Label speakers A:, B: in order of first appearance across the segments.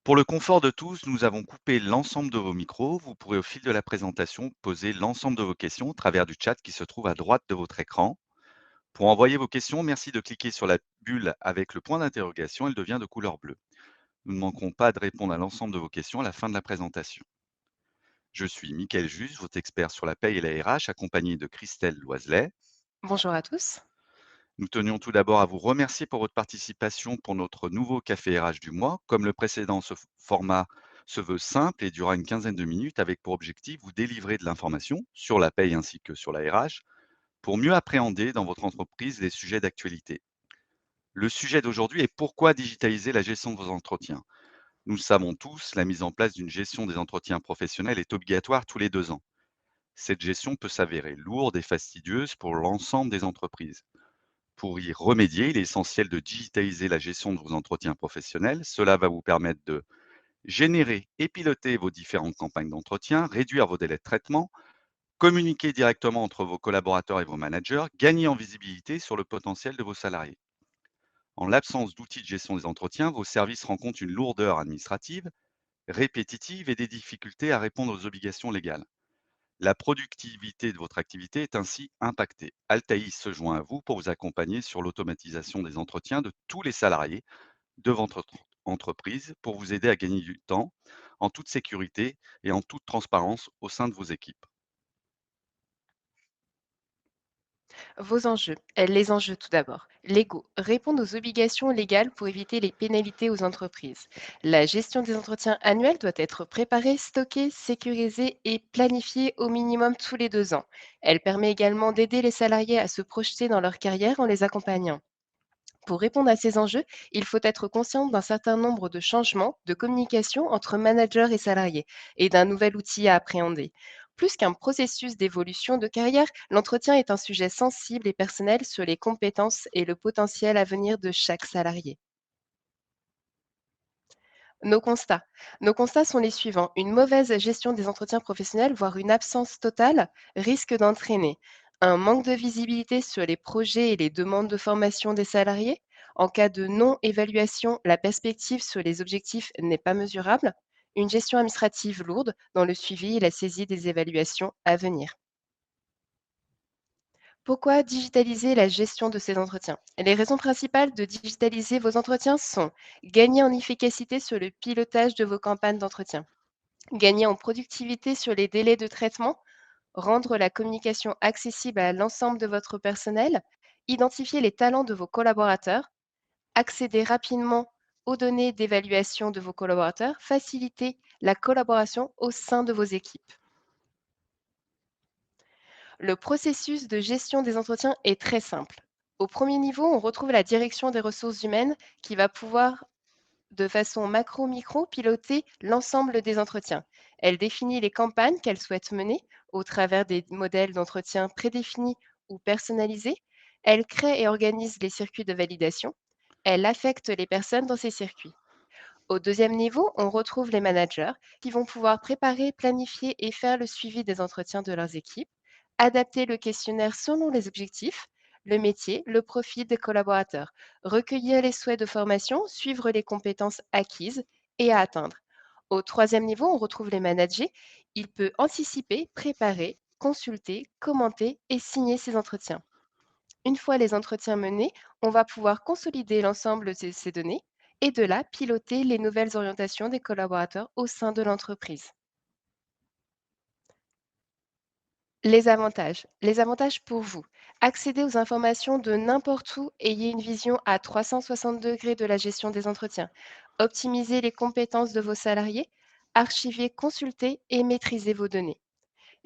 A: Pour le confort de tous, nous avons coupé l'ensemble de vos micros. Vous pourrez au fil de la présentation poser l'ensemble de vos questions au travers du chat qui se trouve à droite de votre écran. Pour envoyer vos questions, merci de cliquer sur la bulle avec le point d'interrogation. Elle devient de couleur bleue. Nous ne manquerons pas de répondre à l'ensemble de vos questions à la fin de la présentation. Je suis Mickaël Jus, votre expert sur la paie et la RH, accompagné de Christelle Loiselet.
B: Bonjour à tous.
A: Nous tenions tout d'abord à vous remercier pour votre participation pour notre nouveau café RH du mois. Comme le précédent, ce format se veut simple et durera une quinzaine de minutes avec pour objectif vous délivrer de l'information sur la paye ainsi que sur la RH pour mieux appréhender dans votre entreprise les sujets d'actualité. Le sujet d'aujourd'hui est pourquoi digitaliser la gestion de vos entretiens. Nous le savons tous, la mise en place d'une gestion des entretiens professionnels est obligatoire tous les 2 ans. Cette gestion peut s'avérer lourde et fastidieuse pour l'ensemble des entreprises. Pour y remédier, il est essentiel de digitaliser la gestion de vos entretiens professionnels. Cela va vous permettre de générer et piloter vos différentes campagnes d'entretien, réduire vos délais de traitement, communiquer directement entre vos collaborateurs et vos managers, gagner en visibilité sur le potentiel de vos salariés. En l'absence d'outils de gestion des entretiens, vos services rencontrent une lourdeur administrative, répétitive et des difficultés à répondre aux obligations légales. La productivité de votre activité est ainsi impactée. Altaïs se joint à vous pour vous accompagner sur l'automatisation des entretiens de tous les salariés de votre entreprise pour vous aider à gagner du temps en toute sécurité et en toute transparence au sein de vos équipes.
B: Vos enjeux. Les enjeux tout d'abord. Légaux. Répondre aux obligations légales pour éviter les pénalités aux entreprises. La gestion des entretiens annuels doit être préparée, stockée, sécurisée et planifiée au minimum tous les 2 ans. Elle permet également d'aider les salariés à se projeter dans leur carrière en les accompagnant. Pour répondre à ces enjeux, il faut être conscient d'un certain nombre de changements de communication entre managers et salariés et d'un nouvel outil à appréhender. Plus qu'un processus d'évolution de carrière, l'entretien est un sujet sensible et personnel sur les compétences et le potentiel à venir de chaque salarié. Nos constats. Nos constats sont les suivants. Une mauvaise gestion des entretiens professionnels, voire une absence totale, risque d'entraîner un manque de visibilité sur les projets et les demandes de formation des salariés. En cas de non-évaluation, la perspective sur les objectifs n'est pas mesurable. Une gestion administrative lourde dans le suivi et la saisie des évaluations à venir. Pourquoi digitaliser la gestion de ces entretiens? Les raisons principales de digitaliser vos entretiens sont gagner en efficacité sur le pilotage de vos campagnes d'entretien, gagner en productivité sur les délais de traitement, rendre la communication accessible à l'ensemble de votre personnel, identifier les talents de vos collaborateurs, accéder rapidement aux données d'évaluation de vos collaborateurs, faciliter la collaboration au sein de vos équipes. Le processus de gestion des entretiens est très simple. Au premier niveau, on retrouve la direction des ressources humaines qui va pouvoir, de façon macro-micro, piloter l'ensemble des entretiens. Elle définit les campagnes qu'elle souhaite mener au travers des modèles d'entretien prédéfinis ou personnalisés. Elle crée et organise les circuits de validation. Elle affecte les personnes dans ces circuits. Au deuxième niveau, on retrouve les managers qui vont pouvoir préparer, planifier et faire le suivi des entretiens de leurs équipes, adapter le questionnaire selon les objectifs, le métier, le profil des collaborateurs, recueillir les souhaits de formation, suivre les compétences acquises et à atteindre. Au troisième niveau, on retrouve les managers. Il peut anticiper, préparer, consulter, commenter et signer ces entretiens. Une fois les entretiens menés, on va pouvoir consolider l'ensemble de ces données et de là piloter les nouvelles orientations des collaborateurs au sein de l'entreprise. Les avantages. Les avantages pour vous. Accéder aux informations de n'importe où, ayez une vision à 360 degrés de la gestion des entretiens. Optimiser les compétences de vos salariés. Archiver, consulter et maîtriser vos données.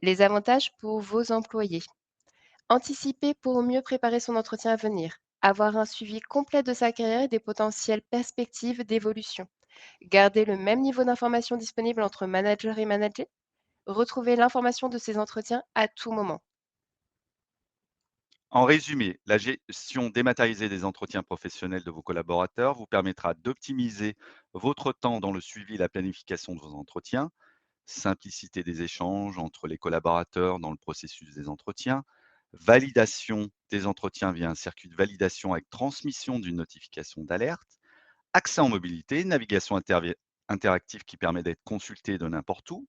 B: Les avantages pour vos employés. Anticiper pour mieux préparer son entretien à venir. Avoir un suivi complet de sa carrière et des potentielles perspectives d'évolution. Garder le même niveau d'information disponible entre manager et manager. Retrouver l'information de ces entretiens à tout moment.
A: En résumé, la gestion dématérialisée des entretiens professionnels de vos collaborateurs vous permettra d'optimiser votre temps dans le suivi et la planification de vos entretiens, simplicité des échanges entre les collaborateurs dans le processus des entretiens, validation des entretiens via un circuit de validation avec transmission d'une notification d'alerte, accès en mobilité, navigation interactif qui permet d'être consulté de n'importe où,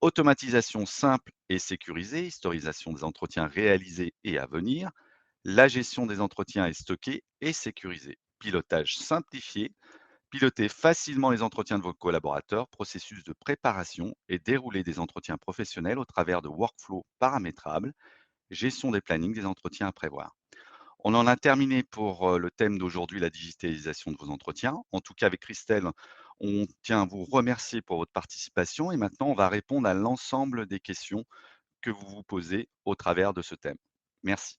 A: automatisation simple et sécurisée, historisation des entretiens réalisés et à venir, la gestion des entretiens est stockée et sécurisée, pilotage simplifié, piloter facilement les entretiens de vos collaborateurs, processus de préparation et dérouler des entretiens professionnels au travers de workflows paramétrables, gestion des plannings des entretiens à prévoir. On en a terminé pour le thème d'aujourd'hui, la digitalisation de vos entretiens. En tout cas, avec Christelle, on tient à vous remercier pour votre participation et maintenant, on va répondre à l'ensemble des questions que vous vous posez au travers de ce thème. Merci.